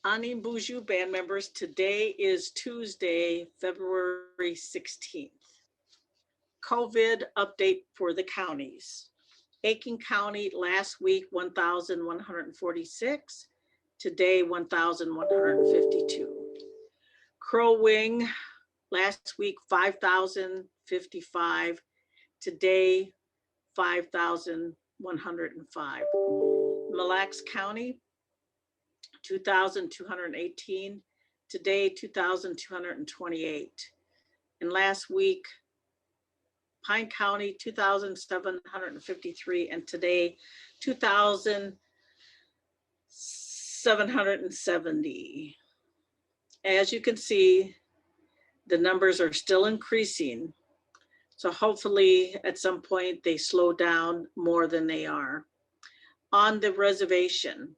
Ani Buju band members, today is Tuesday, February 16th. COVID update for the counties. Aiken County last week 1,146, today 1,152. Crow Wing last week 5,055, today 5,105. Mille County 2,218, today 2,228. And last week, Pine County 2,753, and today 2,770. As you can see, the numbers are still increasing. So hopefully at some point they slow down more than they are. On the reservation,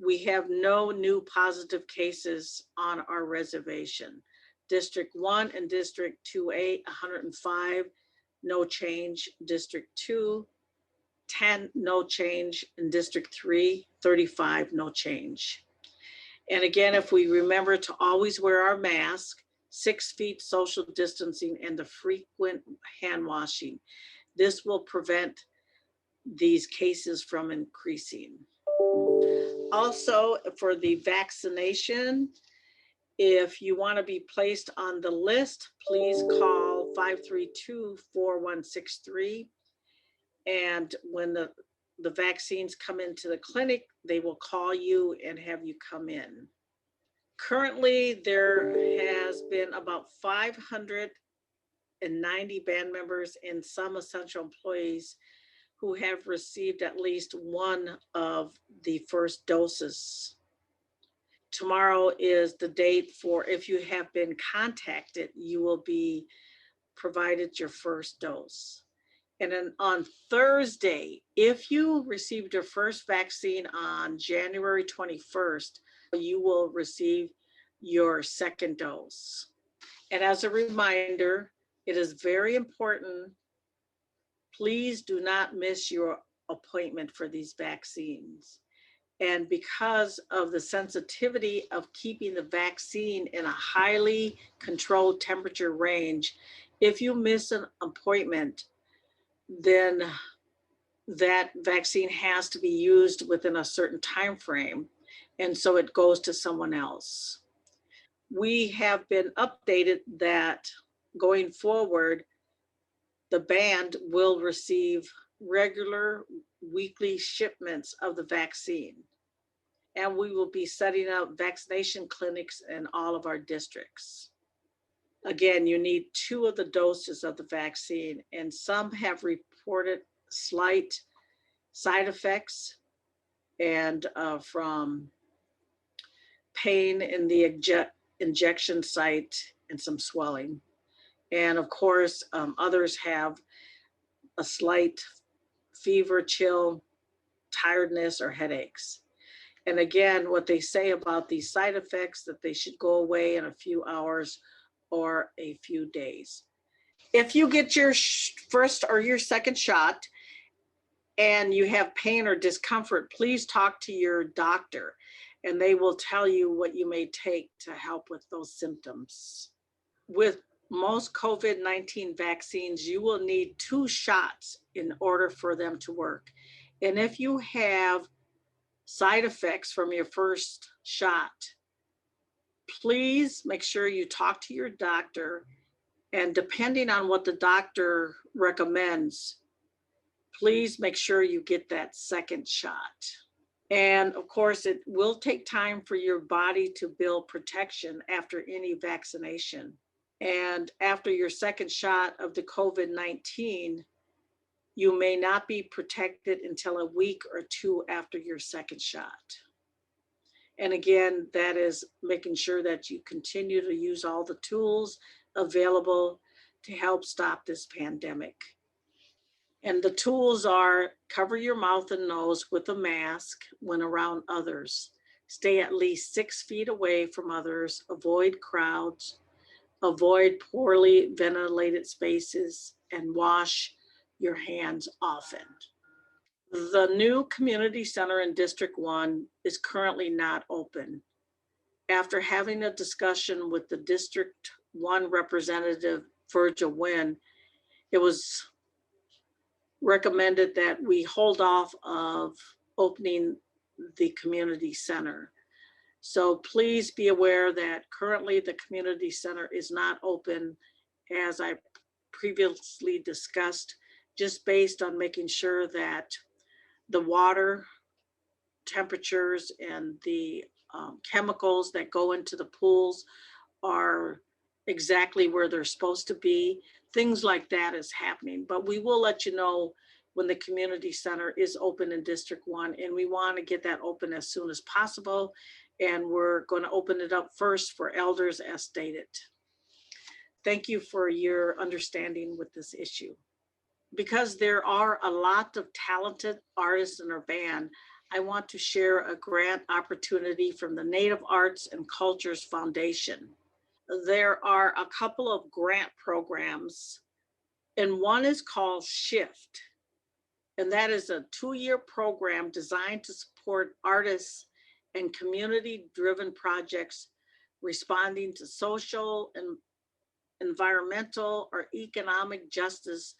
we have no new positive cases on our reservation. District 1 and District 2A, 105, no change. District 2, 10, no change. And District 3, 35, no change. And again, if we remember to always wear our mask, 6 feet social distancing, and the frequent hand washing, this will prevent these cases from increasing. Also, for the vaccination, if you want to be placed on the list, please call 532-4163. And when the vaccines come into the clinic, they will call you and have you come in. Currently, there has been about 590 band members and some essential employees who have received at least one of the first doses. Tomorrow is the date for, if you have been contacted, you will be provided your first dose. And then on Thursday, if you received your first vaccine on January 21st, you will receive your second dose. And as a reminder, it is very important, please do not miss your appointment for these vaccines. And because of the sensitivity of keeping the vaccine in a highly controlled temperature range, if you miss an appointment, then that vaccine has to be used within a certain time frame, and so it goes to someone else. We have been updated that going forward, the band will receive regular weekly shipments of the vaccine, and we will be setting up vaccination clinics in all of our districts. Again, you need 2 of the doses of the vaccine, and some have reported slight side effects and from pain in the injection site and some swelling. And of course, others have a slight fever, chill, tiredness, or headaches. And again, what they say about these side effects, that they should go away in a few hours or a few days. If you get your first or your second shot and you have pain or discomfort, please talk to your doctor and they will tell you what you may take to help with those symptoms. With most COVID-19 vaccines, you will need 2 shots in order for them to work. And if you have side effects from your first shot, please make sure you talk to your doctor, and depending on what the doctor recommends, please make sure you get that second shot. And of course, it will take time for your body to build protection after any vaccination. And after your second shot of the COVID-19, you may not be protected until a week or 2 after your second shot. And again, that is making sure that you continue to use all the tools available to help stop this pandemic. And the tools are: cover your mouth and nose with a mask when around others. Stay at least 6 feet away from others. Avoid crowds. Avoid poorly ventilated spaces, and wash your hands often. The new community center in District 1 is currently not open. After having a discussion with the District 1 representative, Virgil Wynn, it was recommended that we hold off of opening the community center. So please be aware that currently the community center is not open, as I previously discussed, just based on making sure that the water temperatures and the chemicals that go into the pools are exactly where they're supposed to be. Things like that is happening, but we will let you know when the community center is open in District 1, and we want to get that open as soon as possible. And we're going to open it up first for elders as stated. Thank you for your understanding with this issue. Because there are a lot of talented artists in our band, I want to share a grant opportunity from the Native Arts and Cultures Foundation. There are a couple of grant programs, and one is called Shift. And that is a 2-year program designed to support artists and community-driven projects responding to social and environmental or economic justice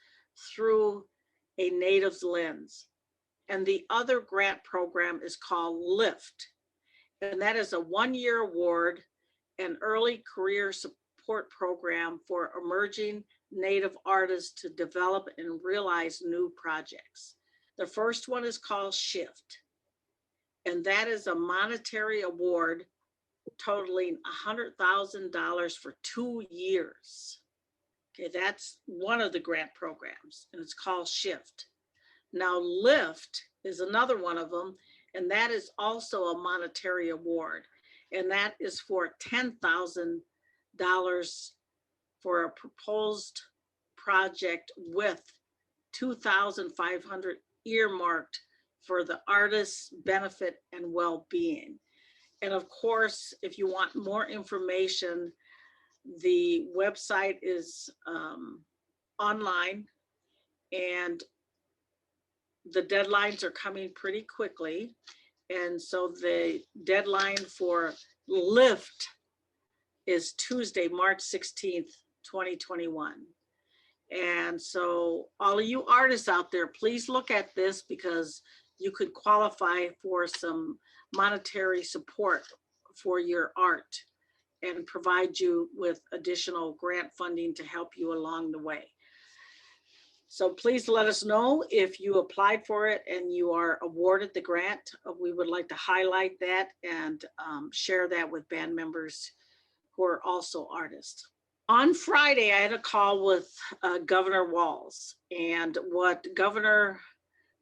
through a Native's lens. And the other grant program is called Lift. And that is a 1-year award and early career support program for emerging Native artists to develop and realize new projects. The first one is called Shift. And that is a monetary award totaling $100,000 for 2 years. Okay, that's one of the grant programs, and it's called Shift. Now, Lift is another one of them, and that is also a monetary award, and that is for $10,000 for a proposed project with $2,500 earmarked for the artist's benefit and well-being. And of course, if you want more information, the website is online, and the deadlines are coming pretty quickly. And so the deadline for Lift is Tuesday, March 16th, 2021. And so all of you artists out there, please look at this, because you could qualify for some monetary support for your art and provide you with additional grant funding to help you along the way. So please let us know if you applied for it and you are awarded the grant. We would like to highlight that and share that with band members who are also artists. On Friday, I had a call with Governor Walz, and what Governor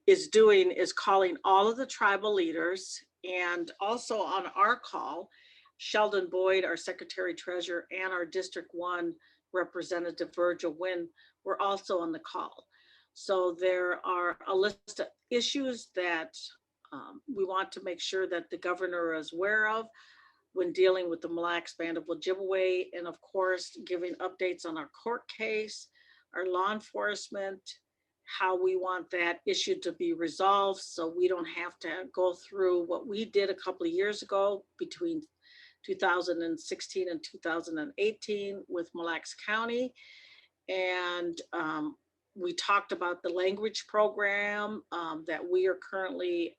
is doing is calling all of the tribal leaders, and also on our call, Sheldon Boyd, our Secretary Treasurer, and our District 1 Representative Virgil Wynn were also on the call. So there are a list of issues that we want to make sure that the governor is aware of when dealing with the Mille Band of Ojibwe, and of course, giving updates on our court case, our law enforcement, how we want that issue to be resolved so we don't have to go through what we did a couple of years ago between 2016 and 2018 with Mille County. And we talked about the language program that we are currently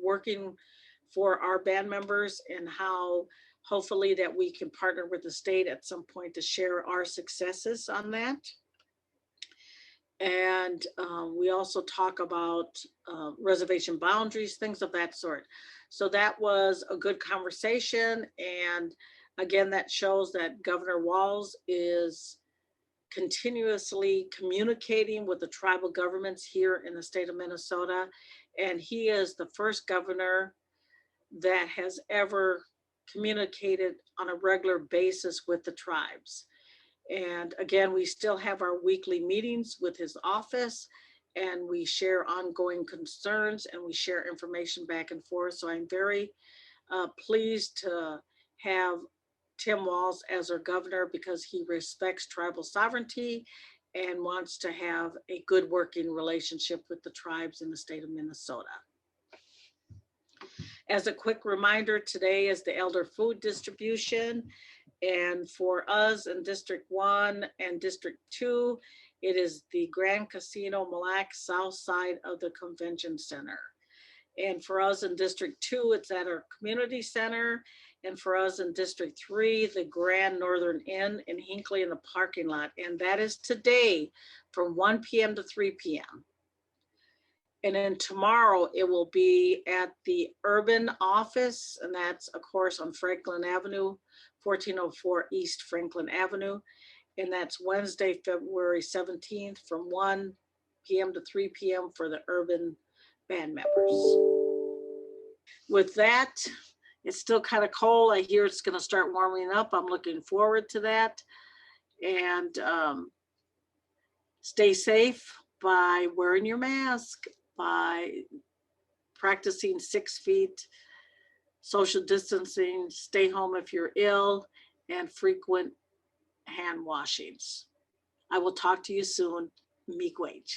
working for our band members, and how hopefully that we can partner with the state at some point to share our successes on that. And we also talk about reservation boundaries, things of that sort. So that was a good conversation. And again, that shows that Governor Walz is continuously communicating with the tribal governments here in the state of Minnesota. And he is the first governor that has ever communicated on a regular basis with the tribes. And again, we still have our weekly meetings with his office, and we share ongoing concerns, and we share information back and forth. So I'm very pleased to have Tim Walz as our governor, because he respects tribal sovereignty and wants to have a good working relationship with the tribes in the state of Minnesota. As a quick reminder, today is the elder food distribution. And for us in District 1 and District 2, it is the Grand Casino Mille south side of the convention center. And for us in District 2, it's at our community center. And for us in District 3, the Grand Northern Inn in Hinckley in the parking lot. And that is today from 1 p.m. to 3 p.m. And then tomorrow it will be at the urban office, and that's of course on Franklin Avenue, 1404 East Franklin Avenue. And that's Wednesday, February 17th from 1 p.m. to 3 p.m. for the urban band members. With that, it's still kind of cold. I hear it's going to start warming up. I'm looking forward to that. And stay safe by wearing your mask, by practicing 6 feet, social distancing, stay home if you're ill, and frequent hand washings. I will talk to you soon. Miigwech.